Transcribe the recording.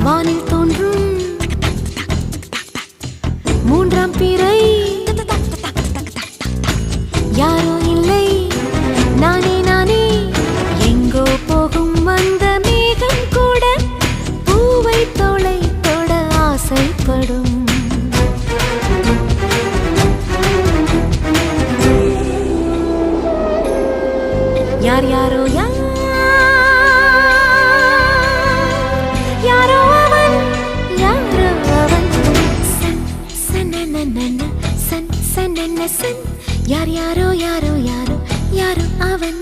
வானில் தோன்றும் மூன்றாம் பிறை யாரோ இல்லை நானே நானே எங்கோ போகும் அந்த மேகம் கூட பூவை தோளை தொட ஆசைப்படும் யார் யாரோ யாரோ அவன் யாரோ அவன் சன் சனனனன சன் சனன சன் யார் யாரோ யாரோ யாரோ யாரோ அவன்